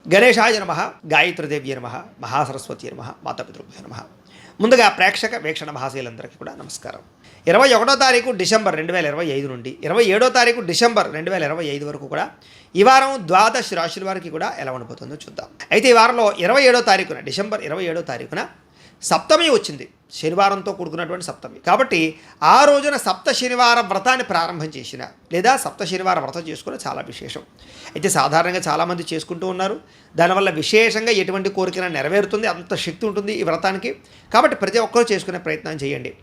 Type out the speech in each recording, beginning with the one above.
గణేశాయ నమః, గాయత్రీదేవ్యై నమః, మహాసరస్వతి నమః, మాతాపితృభ్యో నమః. ముందుగా ప్రేక్షక వీక్షణ మహాశీలందరికీ కూడా నమస్కారం. 21వ తారీఖు డిసెంబర్ 2025 నుండి 27వ తారీఖు డిసెంబర్ 2025 వరకు కూడా ఈ వారం ద్వాదశ రాశుల వారికి కూడా ఎలా ఉండబోతుందో చూద్దాం. అయితే ఈ వారంలో 27వ తారీఖున డిసెంబర్ 27వ తారీఖున సప్తమి వచ్చింది, శనివారంతో కూడుకున్నటువంటి సప్తమి. కాబట్టి ఆ రోజున సప్త శనివారం వ్రతాన్ని ప్రారంభం చేసిన లేదా సప్త శనివారం వ్రతం చేసుకోవడం చాలా విశేషం. అయితే సాధారణంగా చాలామంది చేసుకుంటూ ఉన్నారు. దానివల్ల విశేషంగా ఎటువంటి కోరికైనా నెరవేరుతుంది, అంత శక్తి ఉంటుంది ఈ వ్రతానికి. కాబట్టి ప్రతి ఒక్కరూ చేసుకునే ప్రయత్నం చేయండి.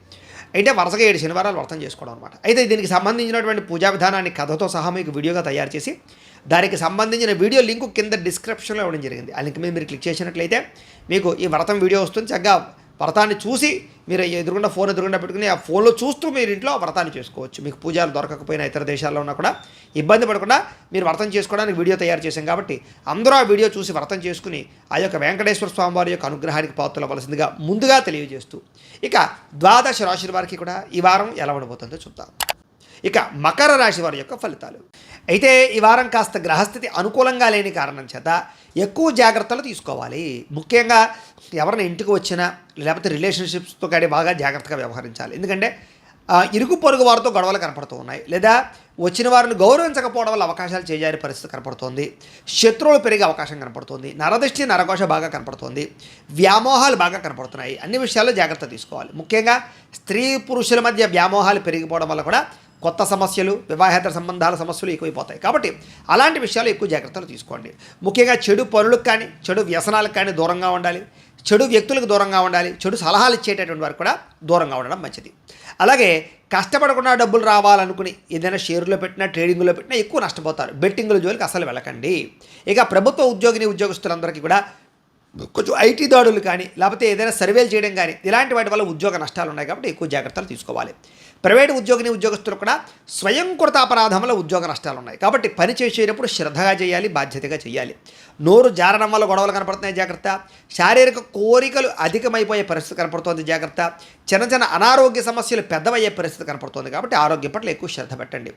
అయితే వరుసగా 7 శనివారాలు వ్రతం చేసుకోవడం అనమాట. అయితే దీనికి సంబంధించినటువంటి పూజా విధానాన్ని కథతో సహా మీకు వీడియోగా తయారు చేసి దానికి సంబంధించిన వీడియో లింకు కింద డిస్క్రిప్షన్లో ఇవ్వడం జరిగింది. ఆ లింక్ మీద మీరు క్లిక్ చేసినట్లయితే మీకు ఈ వ్రతం వీడియో వస్తుంది. చక్కగా వ్రతాన్ని చూసి మీరు ఫోన్ ఎదురుగుండా పెట్టుకుని ఆ ఫోన్లో చూస్తూ మీరు ఇంట్లో వ్రతాన్ని చేసుకోవచ్చు. మీకు పూజలు దొరకకపోయినా ఇతర దేశాల్లో ఉన్నా కూడా ఇబ్బంది పడకుండా మీరు వ్రతం చేసుకోవడానికి వీడియో తయారు చేశాం. కాబట్టి అందరూ ఆ వీడియో చూసి వ్రతం చేసుకుని ఆ యొక్క వెంకటేశ్వర స్వామి వారి యొక్క అనుగ్రహానికి పాత్రలవలసిందిగా ముందుగా తెలియజేస్తూ ఇక ద్వాదశ రాశుల వారికి కూడా ఈ వారం ఎలా ఉండబోతుందో చూద్దాం. ఇక మకర రాశి వారి యొక్క ఫలితాలు. అయితే ఈ వారం కాస్త గ్రహస్థితి అనుకూలంగా లేని కారణం చేత ఎక్కువ జాగ్రత్తలు తీసుకోవాలి. ముఖ్యంగా ఎవరైనా ఇంటికి వచ్చినా లేకపోతే రిలేషన్షిప్స్తో కానీ బాగా జాగ్రత్తగా వ్యవహరించాలి. ఎందుకంటే ఇరుగు పొరుగు వారితో గొడవలు కనపడుతూ ఉన్నాయి, లేదా వచ్చిన వారిని గౌరవించకపోవడం వల్ల అవకాశాలు చేజారే పరిస్థితి కనపడుతోంది. శత్రువులు పెరిగే అవకాశం కనపడుతోంది. నరదృష్టి నరఘోష బాగా కనపడుతోంది. వ్యామోహాలు బాగా కనపడుతున్నాయి. అన్ని విషయాల్లో జాగ్రత్త తీసుకోవాలి. ముఖ్యంగా స్త్రీ పురుషుల మధ్య వ్యామోహాలు పెరిగిపోవడం వల్ల కూడా కొత్త సమస్యలు, వివాహేతర సంబంధాల సమస్యలు ఎక్కువైపోతాయి. కాబట్టి అలాంటి విషయాలు ఎక్కువ జాగ్రత్తలు తీసుకోండి. ముఖ్యంగా చెడు పనులకు కానీ చెడు వ్యసనాలకు కానీ దూరంగా ఉండాలి. చెడు వ్యక్తులకు దూరంగా ఉండాలి. చెడు సలహాలు ఇచ్చేటటువంటి వారికి కూడా దూరంగా ఉండడం మంచిది. అలాగే కష్టపడకుండా డబ్బులు రావాలనుకుని ఏదైనా షేర్లో పెట్టినా ట్రేడింగ్లో పెట్టినా ఎక్కువ నష్టపోతారు. బెట్టింగుల జోలికి అసలు వెళ్ళకండి. ఇక ప్రభుత్వ ఉద్యోగస్తులందరికీ కూడా కొంచెం ఐటీ దాడులు కానీ లేకపోతే ఏదైనా సర్వేలు చేయడం కానీ ఇలాంటి వాటి వల్ల ఉద్యోగ నష్టాలు ఉన్నాయి. కాబట్టి ఎక్కువ జాగ్రత్తలు తీసుకోవాలి. ప్రైవేటు ఉద్యోగస్తులు కూడా స్వయంకృత అపరాధం వల్ల ఉద్యోగ నష్టాలు ఉన్నాయి. కాబట్టి పని చేసేటప్పుడు శ్రద్ధగా చేయాలి, బాధ్యతగా చేయాలి. నోరు జారడం వల్ల గొడవలు కనపడుతున్నాయి, జాగ్రత్త. శారీరక కోరికలు అధికమైపోయే పరిస్థితి కనపడుతోంది, జాగ్రత్త. చిన్న అనారోగ్య సమస్యలు పెద్దవయ్యే పరిస్థితి కనపడుతోంది. కాబట్టి ఆరోగ్యం పట్ల ఎక్కువ శ్రద్ధ పెట్టండి.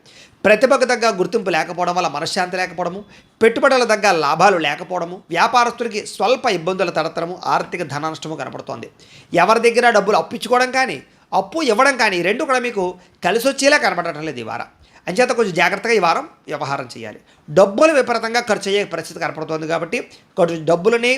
ప్రతిభకు తగ్గ గుర్తింపు లేకపోవడం వల్ల మనశ్శాంతి లేకపోవడము, పెట్టుబడుల తగ్గ లాభాలు లేకపోవడము, వ్యాపారస్తులకి స్వల్ప ఇబ్బందుల తడతరము, ఆర్థిక ధన నష్టము కనపడుతోంది. ఎవరి దగ్గర డబ్బులు అప్పించుకోవడం కానీ అప్పు ఇవ్వడం కానీ రెండు కూడా మీకు కలిసి వచ్చేలా కనపడటం లేదు ఈ వారం. అంచేత కొంచెం జాగ్రత్తగా ఈ వారం వ్యవహారం చేయాలి. డబ్బులు విపరీతంగా ఖర్చు అయ్యే పరిస్థితి కనపడుతోంది. కాబట్టి కొంచెం డబ్బులని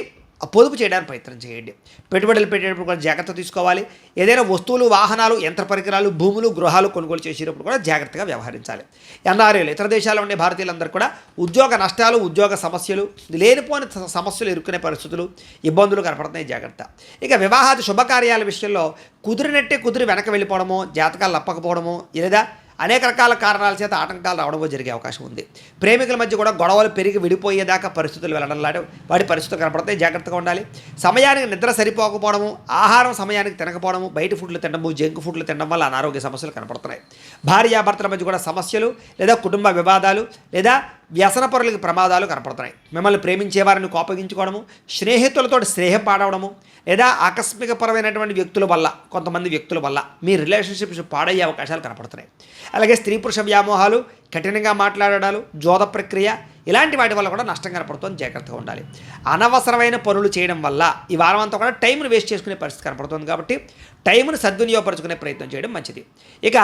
పొదుపు చేయడానికి ప్రయత్నం చేయండి. పెట్టుబడులు పెట్టేటప్పుడు కూడా జాగ్రత్త తీసుకోవాలి. ఏదైనా వస్తువులు, వాహనాలు, యంత్ర పరికరాలు, భూములు, గృహాలు కొనుగోలు చేసేటప్పుడు కూడా జాగ్రత్తగా వ్యవహరించాలి. ఎన్ఆర్ఐలు, ఇతర దేశాల్లో ఉండే భారతీయులందరూ కూడా ఉద్యోగ నష్టాలు, ఉద్యోగ సమస్యలు, లేనిపోని సమస్యలు ఎదుర్కొనే పరిస్థితులు, ఇబ్బందులు కనపడుతున్నాయి, జాగ్రత్త. ఇక వివాహాది శుభకార్యాల విషయంలో కుదిరి వెనక వెళ్ళిపోవడమో, జాతకాలు నప్పకపోవడమో, లేదా అనేక రకాల కారణాల చేత ఆటంకాలు రావడమో జరిగే అవకాశం ఉంది. ప్రేమికుల మధ్య కూడా గొడవలు పెరిగి విడిపోయేదాకా పరిస్థితులు వెళ్ళడంలాంటి వాటి పరిస్థితులు కనపడతాయి, జాగ్రత్తగా ఉండాలి. సమయానికి నిద్ర సరిపోకపోవడము, ఆహారం సమయానికి తినకపోవడము, బయట ఫుడ్లు తినడము, జంక్ ఫుడ్లు తినడం వల్ల అనారోగ్య సమస్యలు కనపడుతున్నాయి. భార్యాభర్తల మధ్య కూడా సమస్యలు, లేదా కుటుంబ వివాదాలు, లేదా వ్యసన పరులకి ప్రమాదాలు కనపడుతున్నాయి. మిమ్మల్ని ప్రేమించే వారిని కోపగించుకోవడము, స్నేహితులతో స్నేహం పాడవడము, లేదా ఆకస్మికపరమైనటువంటి వ్యక్తుల వల్ల, కొంతమంది వ్యక్తుల వల్ల మీ రిలేషన్షిప్స్ పాడయ్యే అవకాశాలు కనపడుతున్నాయి. అలాగే స్త్రీ పురుష వ్యామోహాలు, కఠినంగా మాట్లాడడాలు, జోద ప్రక్రియ, ఇలాంటి వాటి వల్ల కూడా నష్టం కనపడుతుంది, జాగ్రత్తగా ఉండాలి. అనవసరమైన పనులు చేయడం వల్ల ఈ వారం అంతా కూడా టైంను వేస్ట్ చేసుకునే పరిస్థితి కనపడుతుంది. కాబట్టి టైంను సద్వినియోగపరుచుకునే ప్రయత్నం చేయడం మంచిది. ఇక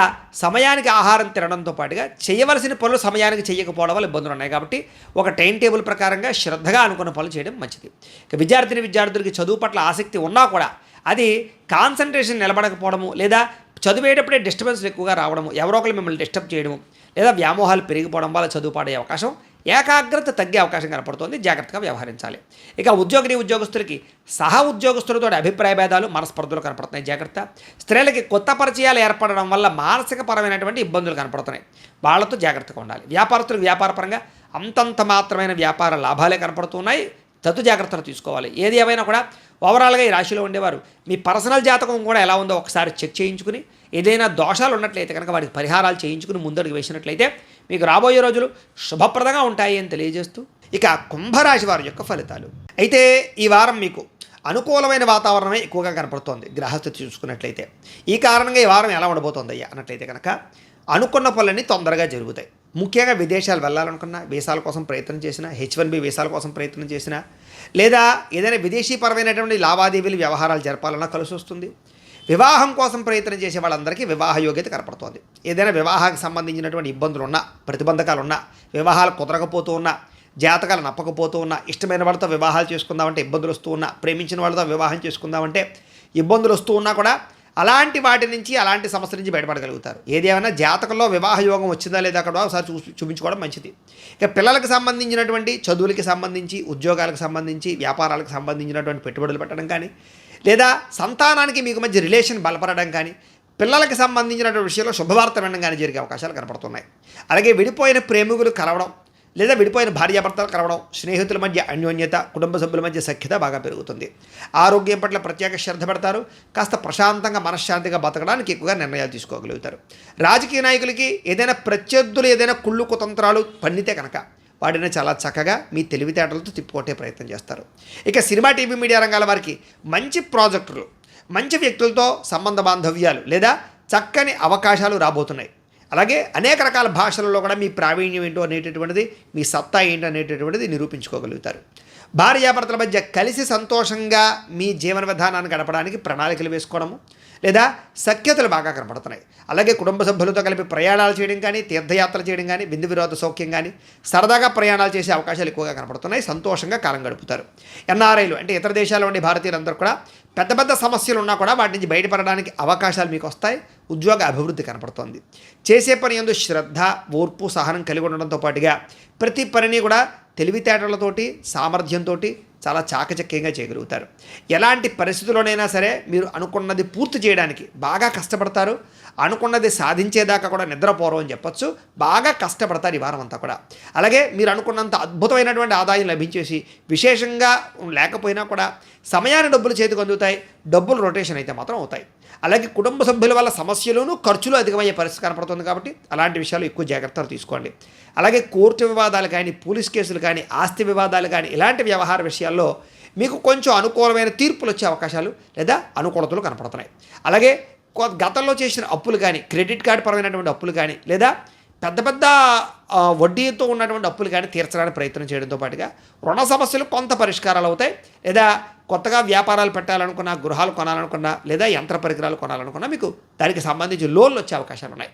సమయానికి ఆహారం తినడంతో పాటుగా చేయవలసిన పనులు సమయానికి చేయకపోవడం వల్ల ఇబ్బందులు ఉన్నాయి. కాబట్టి ఒక టైం టేబుల్ ప్రకారంగా శ్రద్ధగా అనుకున్న పనులు చేయడం మంచిది. ఇక విద్యార్థులకి చదువు పట్ల ఆసక్తి ఉన్నా కూడా అది కాన్సన్ట్రేషన్ నిలబడకపోవడము, లేదా చదివేటప్పుడే డిస్టర్బెన్స్లు ఎక్కువగా రావడము, ఎవరో ఒకరు మిమ్మల్ని డిస్టర్బ్ చేయడము, లేదా వ్యామోహాలు పెరిగిపోవడం వల్ల చదువు పాడే అవకాశం, ఏకాగ్రత తగ్గే అవకాశం కనపడుతోంది, జాగ్రత్తగా వ్యవహరించాలి. ఇక ఉద్యోగస్తులకి సహా ఉద్యోగస్తులతో అభిప్రాయ భేదాలు, మనస్పర్ధలు కనపడుతున్నాయి, జాగ్రత్త. స్త్రీలకి కొత్త పరిచయాలు ఏర్పడడం వల్ల మానసికపరమైనటువంటి ఇబ్బందులు కనపడుతున్నాయి, వాళ్ళతో జాగ్రత్తగా ఉండాలి. వ్యాపారస్తులకు వ్యాపారపరంగా అంతంత మాత్రమైన వ్యాపార లాభాలే కనపడుతున్నాయి, తత్తు జాగ్రత్తలు తీసుకోవాలి. ఏది ఏమైనా కూడా ఓవరాల్గా ఈ రాశిలో ఉండేవారు మీ పర్సనల్ జాతకం కూడా ఎలా ఉందో ఒకసారి చెక్ చేయించుకుని, ఏదైనా దోషాలు ఉన్నట్లయితే కనుక వాటికి పరిహారాలు చేయించుకుని ముందడుగు వేసినట్లయితే మీకు రాబోయే రోజులు శుభప్రదంగా ఉంటాయి అని తెలియజేస్తూ ఇక కుంభరాశి వారి యొక్క ఫలితాలు. అయితే ఈ వారం మీకు అనుకూలమైన వాతావరణమే ఎక్కువగా కనపడుతోంది గ్రహస్థితి చూసుకున్నట్లయితే. ఈ కారణంగా ఈ వారం ఎలా ఉండబోతోంది అన్నట్లయితే కనుక అనుకున్న పనులన్నీ తొందరగా జరుగుతాయి. ముఖ్యంగా విదేశాలు వెళ్ళాలనుకున్నా, వీసాల కోసం ప్రయత్నం చేసినా, H1B వీసాల కోసం ప్రయత్నం చేసినా, లేదా ఏదైనా విదేశీపరమైనటువంటి లావాదేవీలు వ్యవహారాలు జరపాలన్నా కలిసి వస్తుంది. వివాహం కోసం ప్రయత్నం చేసే వాళ్ళందరికీ వివాహ యోగ్యత కనపడుతోంది. ఏదైనా వివాహానికి సంబంధించినటువంటి ఇబ్బందులు ఉన్నా, ప్రతిబంధకాలు ఉన్నా, వివాహాలు కుదరకపోతూ ఉన్నా, జాతకాలు నప్పకపోతూ ఉన్నా, ఇష్టమైన వాళ్ళతో వివాహాలు చేసుకుందామంటే ఇబ్బందులు వస్తూ ఉన్నా, ప్రేమించిన వాళ్ళతో వివాహం చేసుకుందామంటే ఇబ్బందులు వస్తూ ఉన్నా కూడా అలాంటి వాటి నుంచి, అలాంటి సమస్యల నుంచి బయటపడగలుగుతారు. ఏదేమైనా జాతకంలో వివాహ యోగం వచ్చిందా లేదా అక్కడ ఒకసారి చూపించుకోవడం మంచిది. ఇక పిల్లలకు సంబంధించినటువంటి చదువులకి సంబంధించి, ఉద్యోగాలకు సంబంధించి, వ్యాపారాలకు సంబంధించినటువంటి పెట్టుబడులు పెట్టడం కానీ, లేదా సంతానానికి మీకు మధ్య రిలేషన్ బలపడడం కానీ, పిల్లలకు సంబంధించినటువంటి విషయంలో శుభవార్త వినడం కానీ జరిగే అవకాశాలు కనపడుతున్నాయి. అలాగే విడిపోయిన ప్రేమికులు కలవడం, లేదా విడిపోయిన భార్యాభర్తలు కలవడం, స్నేహితుల మధ్య అన్యోన్యత, కుటుంబ సభ్యుల మధ్య సఖ్యత బాగా పెరుగుతుంది. ఆరోగ్యం పట్ల ప్రత్యేక శ్రద్ధ పెడతారు. కాస్త ప్రశాంతంగా, మనశ్శాంతిగా బతకడానికి ఎక్కువగా నిర్ణయాలు తీసుకోగలుగుతారు. రాజకీయ నాయకులకి ఏదైనా ప్రత్యర్థులు ఏదైనా కుళ్ళు కుతంత్రాలు పన్నితే కనుక వాటిని చాలా చక్కగా మీ తెలివితేటలతో తిప్పుకొట్టే ప్రయత్నం చేస్తారు. ఇక సినిమా, టీవీ, మీడియా రంగాల వారికి మంచి ప్రాజెక్టులు, మంచి వ్యక్తులతో సంబంధ బాంధవ్యాలు లేదా చక్కని అవకాశాలు రాబోతున్నాయి. అలాగే అనేక రకాల భాషలలో కూడా మీ ప్రావీణ్యం ఏంటో అనేటటువంటిది, మీ సత్తా ఏంటో అనేటటువంటిది నిరూపించుకోగలుగుతారు. భార్యాభర్తల మధ్య కలిసి సంతోషంగా మీ జీవన విధానాన్ని గడపడానికి ప్రణాళికలు వేసుకోవడము, లేదా సఖ్యతలు బాగా కనపడుతున్నాయి. అలాగే కుటుంబ సభ్యులతో కలిపి ప్రయాణాలు చేయడం కానీ, తీర్థయాత్రలు చేయడం కానీ, విందు వినోద సౌఖ్యం కానీ, సరదాగా ప్రయాణాలు చేసే అవకాశాలు ఎక్కువగా కనపడుతున్నాయి. సంతోషంగా కాలం గడుపుతారు. ఎన్ఆర్ఐలు అంటే ఇతర దేశాల్లో ఉండే భారతీయులందరూ కూడా పెద్ద పెద్ద సమస్యలు ఉన్నా కూడా వాటి నుంచి బయటపడడానికి అవకాశాలు మీకు వస్తాయి. ఉద్యోగ అభివృద్ధి కనపడుతోంది. చేసే పని యందు శ్రద్ధ, ఓర్పు, సహనం కలిగి ఉండడంతో పాటుగా ప్రతి పనిని కూడా తెలివితేటలతోటి, సామర్థ్యంతో చాలా చాకచక్యంగా చేయగలుగుతారు. ఎలాంటి పరిస్థితుల్లోనైనా సరే మీరు అనుకున్నది పూర్తి చేయడానికి బాగా కష్టపడతారు. అనుకున్నది సాధించేదాకా కూడా నిద్రపోరు అని చెప్పొచ్చు. బాగా కష్టపడతారు ఈ వారం అంతా కూడా. అలాగే మీరు అనుకున్నంత అద్భుతమైనటువంటి ఆదాయం లభించేసి, విశేషంగా లేకపోయినా కూడా సమయాన్ని డబ్బులు చేతికి అందుతాయి. డబ్బులు రొటేషన్ అయితే మాత్రం అవుతాయి. అలాగే కుటుంబ సభ్యుల వల్ల సమస్యలును, ఖర్చులు అధికమయ్యే పరిస్థితి కనపడుతుంది. కాబట్టి అలాంటి విషయాలు ఎక్కువ జాగ్రత్తలు తీసుకోండి. అలాగే కోర్టు వివాదాలు కానీ, పోలీస్ కేసులు కానీ, ఆస్తి వివాదాలు కానీ, ఇలాంటి వ్యవహార విషయాల్లో మీకు కొంచెం అనుకూలమైన తీర్పులు వచ్చే అవకాశాలు లేదా అనుకూలతలు కనపడుతున్నాయి. అలాగే గతంలో చేసిన అప్పులు కానీ, క్రెడిట్ కార్డు పరమైనటువంటి అప్పులు కానీ, లేదా పెద్ద పెద్ద వడ్డీతో ఉన్నటువంటి అప్పులు కానీ తీర్చడానికి ప్రయత్నం చేయడంతో పాటుగా రుణ సమస్యలు కొంత పరిష్కారాలు అవుతాయి. లేదా కొత్తగా వ్యాపారాలు పెట్టాలనుకున్నా, గృహాలు కొనాలనుకున్నా, లేదా యంత్ర పరికరాలు కొనాలనుకున్నా మీకు దానికి సంబంధించి లోన్లు వచ్చే అవకాశాలు ఉన్నాయి.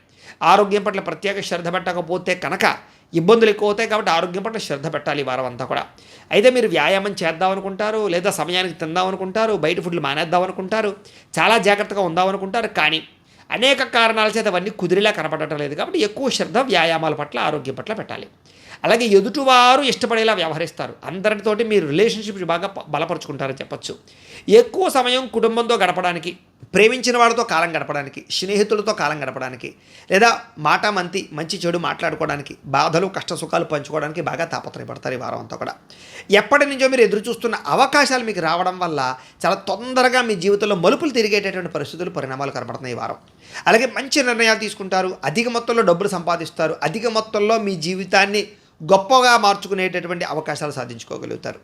ఆరోగ్యం పట్ల ప్రత్యేక శ్రద్ధ పెట్టకపోతే కనుక ఇబ్బందులు ఎక్కువ అవుతాయి. కాబట్టి ఆరోగ్యం పట్ల శ్రద్ధ పెట్టాలి ఈ వారం అంతా కూడా. అయితే మీరు వ్యాయామం చేద్దాం అనుకుంటారు, లేదా సమయానికి తిందాం అనుకుంటారు, బయట ఫుడ్లు మానేద్దాం అనుకుంటారు, చాలా జాగ్రత్తగా ఉందాం అనుకుంటారు. కానీ అనేక కారణాల చేత అవన్నీ కుదిరిలా కనపడటం లేదు. కాబట్టి ఎక్కువ శ్రద్ధ వ్యాయామాల పట్ల, ఆరోగ్యం పట్ల పెట్టాలి. అలాగే ఎదుటివారు ఇష్టపడేలా వ్యవహరిస్తారు. అందరితోటి మీరు రిలేషన్షిప్స్ బాగా బలపరుచుకుంటారని చెప్పచ్చు. ఎక్కువ సమయం కుటుంబంతో గడపడానికి, ప్రేమించిన వాళ్ళతో కాలం గడపడానికి, స్నేహితులతో కాలం గడపడానికి, లేదా మంచి చెడు మాట్లాడుకోవడానికి, బాధలు కష్ట సుఖాలు పంచుకోవడానికి బాగా తాపత్రయపడతారు ఈ వారం అంతా కూడా. ఎప్పటి నుంచో మీరు ఎదురు చూస్తున్న అవకాశాలు మీకు రావడం వల్ల చాలా తొందరగా మీ జీవితంలో మలుపులు తిరిగేటటువంటి పరిస్థితులు, పరిణామాలు కనపడుతున్నాయి ఈ వారం. అలాగే మంచి నిర్ణయాలు తీసుకుంటారు. అధిక మొత్తంలో డబ్బులు సంపాదిస్తారు. అధిక మొత్తంలో మీ జీవితాన్ని గొప్పగా మార్చుకునేటటువంటి అవకాశాలు సాధించుకోగలుగుతారు.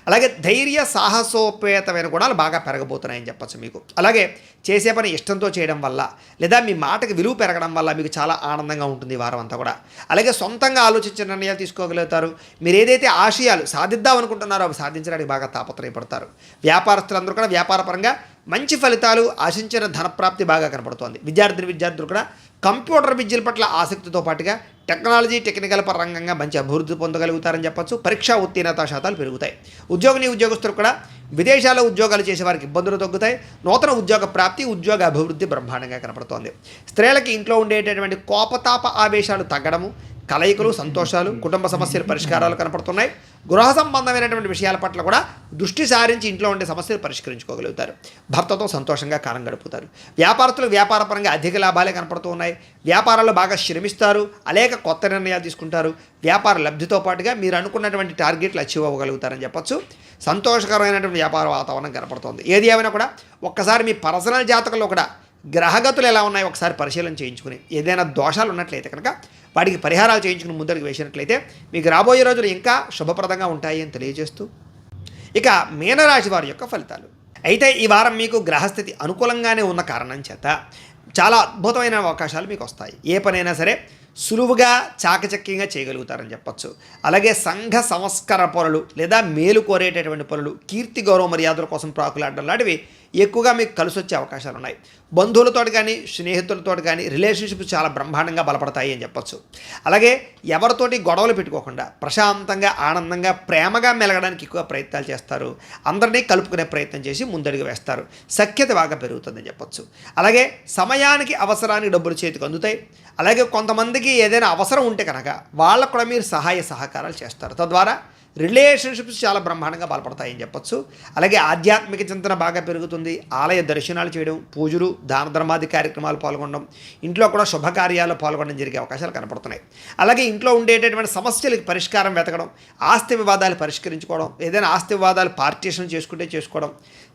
అలాగే ధైర్య, సాహసోపేతమైన గుణాలు బాగా పెరగబోతున్నాయని చెప్పచ్చు మీకు. అలాగే చేసే పని ఇష్టంతో చేయడం వల్ల, లేదా మీ మాటకి విలువ పెరగడం వల్ల మీకు చాలా ఆనందంగా ఉంటుంది ఈ వారం అంతా కూడా. అలాగే సొంతంగా ఆలోచించిన నిర్ణయాలు తీసుకోగలుగుతారు. మీరు ఏదైతే ఆశయాలు సాధిద్దాం అనుకుంటున్నారో అవి సాధించడానికి బాగా తాపత్రయపడతారు. వ్యాపారస్తులందరూ కూడా వ్యాపారపరంగా మంచి ఫలితాలు, ఆశించిన ధనప్రాప్తి బాగా కనపడుతోంది. విద్యార్థులు కూడా కంప్యూటర్ విద్యల పట్ల ఆసక్తితో పాటుగా టెక్నాలజీ, టెక్నికల్ పరంగా మంచి అభివృద్ధి పొందగలుగుతారని చెప్పచ్చు. పరీక్షా ఉత్తీర్ణత శాతాలు పెరుగుతాయి. ఉద్యోగస్తులు కూడా విదేశాల్లో ఉద్యోగాలు చేసే వారికి ఇబ్బందులు తగ్గుతాయి. నూతన ఉద్యోగ ప్రాప్తి, ఉద్యోగ అభివృద్ధి బ్రహ్మాండంగా కనపడుతోంది. స్త్రీలకి ఇంట్లో ఉండేటటువంటి కోపతాప ఆవేశాలు తగ్గడము, కలయికలు, సంతోషాలు, కుటుంబ సమస్యల పరిష్కారాలు కనపడుతున్నాయి. గృహ సంబంధమైనటువంటి విషయాల పట్ల కూడా దృష్టి సారించి ఇంట్లో ఉండే సమస్యలు పరిష్కరించుకోగలుగుతారు. భర్తతో సంతోషంగా కాలం గడుపుతారు. వ్యాపారస్తులు వ్యాపారపరంగా అధిక లాభాలే కనపడుతూ ఉన్నాయి. వ్యాపారాల్లో బాగా శ్రమిస్తారు. అనేక కొత్త నిర్ణయాలు తీసుకుంటారు. వ్యాపార లబ్ధితో పాటుగా మీరు అనుకున్నటువంటి టార్గెట్లు అచీవ్ అవ్వగలుగుతారని చెప్పొచ్చు. సంతోషకరమైనటువంటి వ్యాపార వాతావరణం కనపడుతోంది. ఏది ఏమైనా కూడా ఒక్కసారి మీ పర్సనల్ జాతకంలో కూడా గ్రహగతులు ఎలా ఉన్నాయో ఒకసారి పరిశీలన చేయించుకుని, ఏదైనా దోషాలు ఉన్నట్లయితే కనుక వాటికి పరిహారాలు చేయించుకుని ముందరికి వేసినట్లయితే మీకు రాబోయే రోజులు ఇంకా శుభప్రదంగా ఉంటాయి అని తెలియజేస్తూ, ఇక మీనరాశి వారి యొక్క ఫలితాలు. అయితే ఈ వారం మీకు గ్రహస్థితి అనుకూలంగానే ఉన్న కారణం చేత చాలా అద్భుతమైన అవకాశాలు మీకు వస్తాయి. ఏ పనైనా సరే సులువుగా చాకచక్యంగా చేయగలుగుతారని చెప్పచ్చు. అలాగే సంఘ సంస్కార పనులు లేదా మేలు కోరేటటువంటి పనులు, కీర్తి గౌరవ మర్యాదల కోసం ప్రాకులాడడం లాంటివి ఎక్కువగా మీకు కలిసి వచ్చే అవకాశాలు ఉన్నాయి. బంధువులతో కానీ స్నేహితులతో కానీ రిలేషన్షిప్స్ చాలా బ్రహ్మాండంగా బలపడతాయి అని చెప్పచ్చు. అలాగే ఎవరితోటి గొడవలు పెట్టుకోకుండా ప్రశాంతంగా ఆనందంగా ప్రేమగా మెలగడానికి ఎక్కువ ప్రయత్నాలు చేస్తారు. అందరినీ కలుపుకునే ప్రయత్నం చేసి ముందడుగు వేస్తారు. సఖ్యత బాగా పెరుగుతుందని చెప్పచ్చు. అలాగే సమయానికి అవసరానికి డబ్బులు చేతికి అందుతాయి. అలాగే కొంతమందికి ఏదైనా అవసరం ఉంటే కనుక వాళ్ళకు కూడా మీరు సహాయ సహకారాలు చేస్తారు. తద్వారా రిలేషన్షిప్స్ చాలా బ్రహ్మాండంగా బలపడతాయని చెప్పచ్చు. అలాగే ఆధ్యాత్మిక చింతన బాగా పెరుగుతుంది. ఆలయ దర్శనాలు చేయడం, పూజలు, దాన ధర్మాది కార్యక్రమాలు పాల్గొనడం, ఇంట్లో కూడా శుభకార్యాల్లో పాల్గొనడం జరిగే అవకాశాలు కనపడుతున్నాయి. అలాగే ఇంట్లో ఉండేటటువంటి సమస్యలకు పరిష్కారం వెతకడం, ఆస్తి వివాదాలు పరిష్కరించుకోవడం, ఏదైనా ఆస్తి వివాదాలు పార్టీషన్ చేసుకుంటే చేసుకోవడం,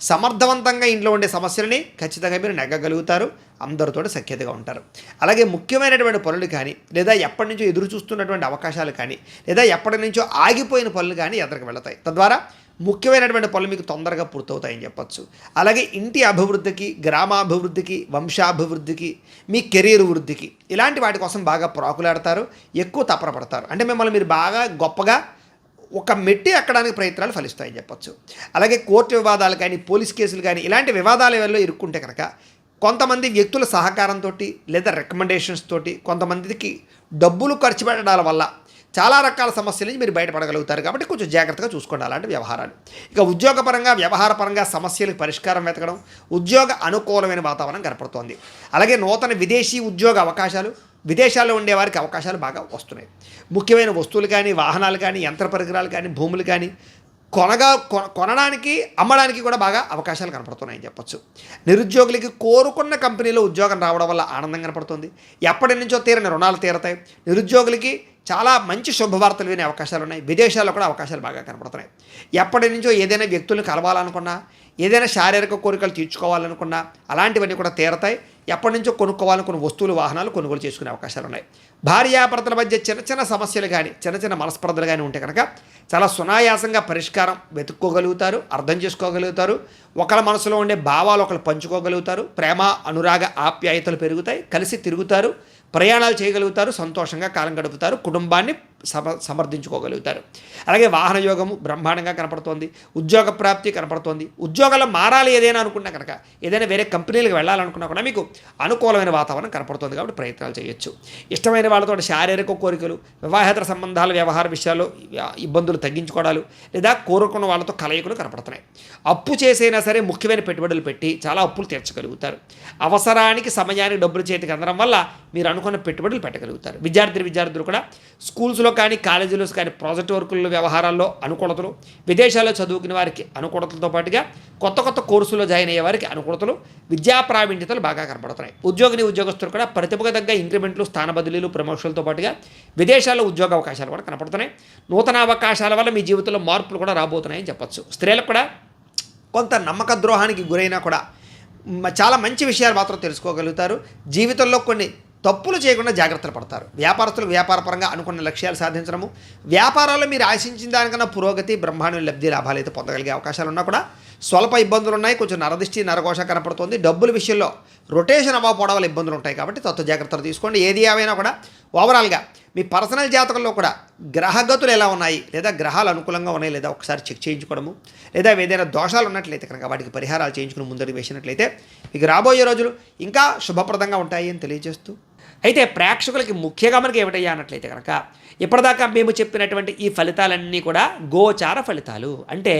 సమర్థవంతంగా ఇంట్లో ఉండే సమస్యలని ఖచ్చితంగా మీరు నెగ్గగలుగుతారు. అందరితో సఖ్యతగా ఉంటారు. అలాగే ముఖ్యమైనటువంటి పనులు కానీ లేదా ఎప్పటి నుంచో ఎదురు చూస్తున్నటువంటి అవకాశాలు కానీ లేదా ఎప్పటి నుంచో ఆగిపోయిన పనులు కానీ ఎదురుకు వెళతాయి. తద్వారా ముఖ్యమైనటువంటి పనులు మీకు తొందరగా పూర్తవుతాయని చెప్పచ్చు. అలాగే ఇంటి అభివృద్ధికి, గ్రామాభివృద్ధికి, వంశాభివృద్ధికి, మీ కెరీర్ వృద్ధికి ఇలాంటి వాటి కోసం బాగా ప్రాకులాడతారు, ఎక్కువ తపరపడతారు. అంటే మిమ్మల్ని మీరు బాగా గొప్పగా ఒక మెట్టి ఎక్కడానికి ప్రయత్నాలు ఫలిస్తాయని చెప్పచ్చు. అలాగే కోర్టు వివాదాలు కానీ పోలీస్ కేసులు కానీ ఇలాంటి వివాదాల వల్ల ఇరుక్కుంటే కనుక కొంతమంది వ్యక్తుల సహకారంతో లేదా రికమెండేషన్స్ తోటి కొంతమందికి డబ్బులు ఖర్చు పెట్టడాల వల్ల చాలా రకాల సమస్యల నుంచి మీరు బయటపడగలుగుతారు. కాబట్టి కొంచెం జాగ్రత్తగా చూసుకోండి అలాంటి వ్యవహారాలు. ఇక ఉద్యోగపరంగా వ్యవహారపరంగా సమస్యలకు పరిష్కారం వెతకడం, ఉద్యోగ అనుకూలమైన వాతావరణం కనపడుతోంది. అలాగే నూతన విదేశీ ఉద్యోగ అవకాశాలు, విదేశాల్లో ఉండేవారికి అవకాశాలు బాగా వస్తున్నాయి. ముఖ్యమైన వస్తువులు కానీ, వాహనాలు కానీ, యంత్ర పరికరాలు కానీ, భూములు కానీ కొనడానికి, అమ్మడానికి కూడా బాగా అవకాశాలు కనపడుతున్నాయని చెప్పచ్చు. నిరుద్యోగులకి కోరుకున్న కంపెనీలో ఉద్యోగం రావడం వల్ల ఆనందం కనపడుతుంది. ఎప్పటి నుంచో తీరని రుణాలు తీరతాయి. నిరుద్యోగులకి చాలా మంచి శుభవార్తలు వినే అవకాశాలు ఉన్నాయి. విదేశాల్లో కూడా అవకాశాలు బాగా కనపడుతున్నాయి. ఎప్పటి నుంచో ఏదైనా వ్యక్తులను కలవాలనుకున్నా, ఏదైనా శారీరక కోరికలు తీర్చుకోవాలనుకున్నా అలాంటివన్నీ కూడా తీరతాయి. ఎప్పటి నుంచో కొనుక్కోవాలనుకున్న వస్తువులు, వాహనాలు కొనుగోలు చేసుకునే అవకాశాలు ఉన్నాయి. భార్యాభర్తల మధ్య చిన్న చిన్న సమస్యలు కానీ, చిన్న చిన్న మనస్పర్ధలు కానీ ఉంటే కనుక చాలా సునాయాసంగా పరిష్కారం వెతుక్కోగలుగుతారు, అర్థం చేసుకోగలుగుతారు. ఒకళ్ళ మనసులో ఉండే భావాలు ఒకళ్ళు పంచుకోగలుగుతారు. ప్రేమ, అనురాగ, ఆప్యాయతలు పెరుగుతాయి. కలిసి తిరుగుతారు, ప్రయాణాలు చేయగలుగుతారు, సంతోషంగా కాలం గడుపుతారు, కుటుంబాన్ని సమర్థించుకోగలుగుతారు. అలాగే వాహన యోగము బ్రహ్మాండంగా కనపడుతోంది. ఉద్యోగ ప్రాప్తి కనపడుతోంది. ఉద్యోగాల్లో మారాలి ఏదైనా అనుకున్నా కనుక, ఏదైనా వేరే కంపెనీలకు వెళ్ళాలనుకున్నా కూడా మీకు అనుకూలమైన వాతావరణం కనపడుతుంది. కాబట్టి ప్రయత్నాలు చేయొచ్చు. ఇష్టమైన వాళ్ళతో శారీరక కోరికలు, వివాహేతర సంబంధాలు, వ్యవహార విషయాల్లో ఇబ్బందులు తగ్గించుకోవడాలు లేదా కోరుకున్న వాళ్ళతో కలయికలు కనపడుతున్నాయి. అప్పు చేసైనా సరే ముఖ్యమైన పెట్టుబడులు పెట్టి చాలా అప్పులు తీర్చగలుగుతారు. అవసరానికి సమయానికి డబ్బులు చేతికి అందడం వల్ల మీరు అనుకున్న పెట్టుబడులు పెట్టగలుగుతారు. విద్యార్థులు కూడా స్కూల్స్లో కానీ కాలేజీలో కానీ ప్రాజెక్ట్ వర్కుల్లో వ్యవహారాల్లో అనుకూలతలు, విదేశాల్లో చదువుకునే వారికి అనుకూలతలతో పాటుగా కొత్త కొత్త కోర్సుల్లో జాయిన్ అయ్యే వారికి అనుకూలతలు, విద్యా ప్రావీణ్యతలు బాగా కనపడుతున్నాయి. ఉద్యోగస్తులు కూడా ప్రతిభకు తగ్గ ఇంక్రిమెంట్లు, స్థాన బదిలీలు, ప్రమోషన్లతో పాటుగా విదేశాల్లో ఉద్యోగ అవకాశాలు కూడా కనపడుతున్నాయి. నూతన అవకాశాల వల్ల మీ జీవితంలో మార్పులు కూడా రాబోతున్నాయని చెప్పచ్చు. స్త్రీలకు కూడా కొంత నమ్మక ద్రోహానికి గురైనా కూడా చాలా మంచి విషయాలు మాత్రం తెలుసుకోగలుగుతారు. జీవితంలో కొన్ని తప్పులు చేయకుండా జాగ్రత్తలు పడతారు. వ్యాపారస్తులకు వ్యాపారపరంగా అనుకున్న లక్ష్యాలు సాధించడము, వ్యాపారాల్లో మీరు ఆశించిన దానికన్నా పురోగతి, బ్రహ్మాండ లబ్ధి, లాభాలు అయితే పొందగలిగే అవకాశాలు ఉన్నా కూడా స్వల్ప ఇబ్బందులు ఉన్నాయి. కొంచెం నరదిష్టి, నరఘోష కనపడుతుంది. డబ్బుల విషయంలో రొటేషన్ అవ్వకపోవడం వల్ల ఇబ్బందులు ఉంటాయి. కాబట్టి తత్వ జాగ్రత్తలు తీసుకోండి. ఏది ఏమైనా కూడా ఓవరాల్గా మీ పర్సనల్ జాతకంలో కూడా గ్రహగతులు ఎలా ఉన్నాయి లేదా గ్రహాలు అనుకూలంగా ఉన్నాయి లేదా ఒకసారి చెక్ చేయించుకోవడము, లేదా ఏదైనా దోషాలు ఉన్నట్లయితే కనుక వాటికి పరిహారాలు చేయించుకుని ముందడుగు వేసినట్లయితే మీకు రాబోయే రోజులు ఇంకా శుభప్రదంగా ఉంటాయి అని తెలియజేస్తూ, అయితే ప్రేక్షకులకి ముఖ్యంగా మనకి ఏమిటయ్యా అన్నట్లయితే కనుక ఇప్పటిదాకా మేము చెప్పినటువంటి ఈ ఫలితాలన్నీ కూడా గోచార ఫలితాలు. అంటే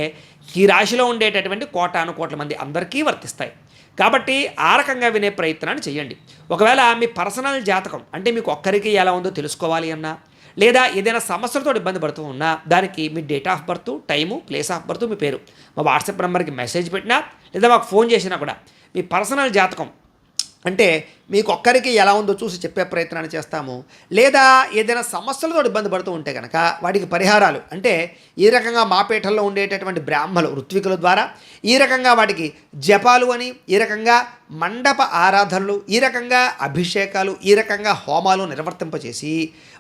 ఈ రాశిలో ఉండేటటువంటి కోటాను కోట్ల మంది అందరికీ వర్తిస్తాయి. కాబట్టి ఆ రకంగా వినే ప్రయత్నాన్ని చేయండి. ఒకవేళ మీ పర్సనల్ జాతకం అంటే మీకు ఒక్కరికి ఎలా ఉందో తెలుసుకోవాలి అన్నా, లేదా ఏదైనా సమస్యలతో ఇబ్బంది పడుతూ ఉన్నా దానికి మీ date of birth, time, place of birth, మీ పేరు మా వాట్సాప్ నెంబర్కి మెసేజ్ పెట్టినా లేదా మాకు ఫోన్ చేసినా కూడా మీ పర్సనల్ జాతకం అంటే మీకు ఒక్కరికి ఎలా ఉందో చూసి చెప్పే ప్రయత్నాన్ని చేస్తాము. లేదా ఏదైనా సమస్యలతో ఇబ్బంది పడుతూ ఉంటే కనుక వాటికి పరిహారాలు అంటే ఈ రకంగా మా పీఠంలో ఉండేటటువంటి బ్రాహ్మలు, ఋత్వికుల ద్వారా ఈ రకంగా వాటికి జపాలు అని, ఈ రకంగా మండప ఆరాధనలు, ఈ రకంగా అభిషేకాలు, ఈ రకంగా హోమాలు నిర్వర్తింపచేసి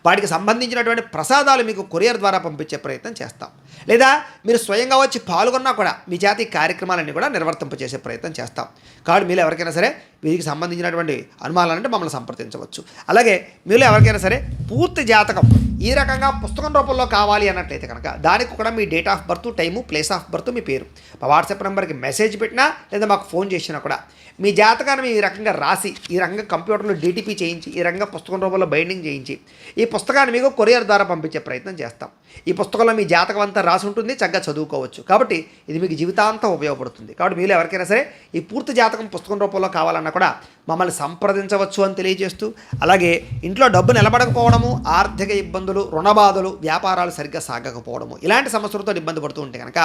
వాటికి సంబంధించినటువంటి ప్రసాదాలు మీకు కొరియర్ ద్వారా పంపించే ప్రయత్నం చేస్తాం. లేదా మీరు స్వయంగా వచ్చి పాల్గొన్నా కూడా మీ చేత ఈ కార్యక్రమాలన్నీ కూడా నిర్వర్తింపజేసే ప్రయత్నం చేస్తాం. కాబట్టి మీరు ఎవరికైనా సరే వీరికి సంబంధించినటువంటి అనుమానాలంటే మమ్మల్ని సంప్రదించవచ్చు. అలాగే మీరు ఎవరికైనా సరే పూర్తి జాతకం ఈ రకంగా పుస్తకం రూపంలో కావాలి అన్నట్లయితే కనుక దానికి కూడా మీ date of birth, time, place of birth, మీ పేరు మా వాట్సాప్ నెంబర్కి మెసేజ్ పెట్టినా లేదా మాకు ఫోన్ చేసినా కూడా మీ జాతకాన్ని ఈ రకంగా రాసి ఈ రకంగా కంప్యూటర్లో డీటీపీ చేయించి ఈ రకంగా పుస్తకం రూపంలో బైండింగ్ చేయించి ఈ పుస్తకాన్ని మీకు కొరియర్ ద్వారా పంపించే ప్రయత్నం చేస్తాం. ఈ పుస్తకంలో మీ జాతకం అంతా రాసి ఉంటుంది, చక్కగా చదువుకోవచ్చు. కాబట్టి ఇది మీకు జీవితాంతం ఉపయోగపడుతుంది. కాబట్టి మీరు ఎవరికైనా సరే ఈ పూర్తి జాతకం పుస్తకం రూపంలో కావాలన్నా కూడా మమ్మల్ని సంప్రదించవచ్చు అని తెలియజేస్తూ, అలాగే ఇంట్లో డబ్బు నిలబడకపోవడము, ఆర్థిక ఇబ్బందులు, రుణబాధలు, వ్యాపారాలు సరిగ్గా సాగకపోవడము ఇలాంటి సమస్యలతో ఇబ్బంది పడుతూ ఉంటే కనుక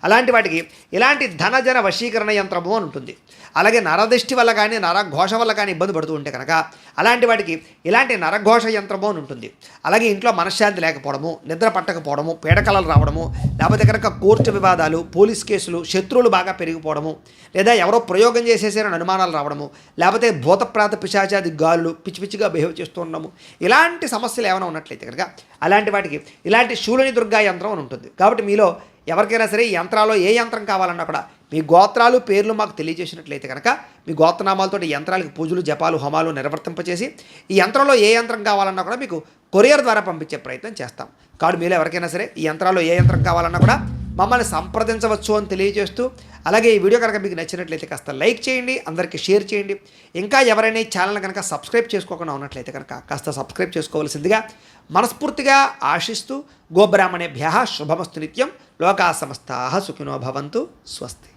అలాంటి వాటికి ఇలాంటి ధనజన వశీకరణ యంత్రము అని ఉంటుంది. అలాగే నరదృష్టి వల్ల కానీ నరఘోష వల్ల కానీ ఇబ్బంది పడుతూ ఉంటే కనుక అలాంటి వాటికి ఇలాంటి నరఘోష యంత్రము అని ఉంటుంది. అలాగే ఇంట్లో మనశ్శాంతి లేకపోవడము, నిద్ర పట్టకపోవడము, పీడకలలు రావడము, లేకపోతే కనుక కోర్టు వివాదాలు, పోలీస్ కేసులు, శత్రువులు బాగా పెరిగిపోవడము, లేదా ఎవరో ప్రయోగం చేసేసారని అనుమానాలు రావడము, లేకపోతే భూతప్రాత పిశాచాది గాలులు పిచ్చి పిచ్చిగా బిహేవ్ చేస్తూ ఉండము ఇలాంటి సమస్యలు ఏమైనా ఉన్నట్లయితే కనుక అలాంటి వాటికి ఇలాంటి శూలిని దుర్గా యంత్రం అని ఉంటుంది. కాబట్టి మీలో ఎవరికైనా సరే ఈ యంత్రాల్లో ఏ యంత్రం కావాలన్నా కూడా మీ గోత్రాలు, పేర్లు మాకు తెలియజేసినట్లయితే కనుక మీ గోత్రనామాలతో ఈ యంత్రాలకు పూజలు, జపాలు, హోమాలు నిర్వర్తింపచేసి ఈ యంత్రంలో ఏ యంత్రం కావాలన్నా కూడా మీకు కొరియర్ ద్వారా పంపించే ప్రయత్నం చేస్తాం. కాబట్టి మీరు ఎవరికైనా సరే ఈ యంత్రాల్లో ఏ యంత్రం కావాలన్నా కూడా మమ్మల్ని సంప్రదించవచ్చు అని తెలియజేస్తూ, అలాగే ఈ వీడియో కనుక మీకు నచ్చినట్లయితే కాస్త లైక్ చేయండి, అందరికీ షేర్ చేయండి. ఇంకా ఎవరైనా ఈ ఛానల్ కనుక సబ్స్క్రైబ్ చేసుకోకుండా ఉన్నట్లయితే కనుక కాస్త సబ్స్క్రైబ్ చేసుకోవాల్సిందిగా మనస్ఫూర్తిగా ఆశిస్తూ, గోబ్రాహ్మణేభ్యః శుభమస్తు నిత్యం, లోకా సమస్తాః సుఖినో భవంతు, స్వస్తి.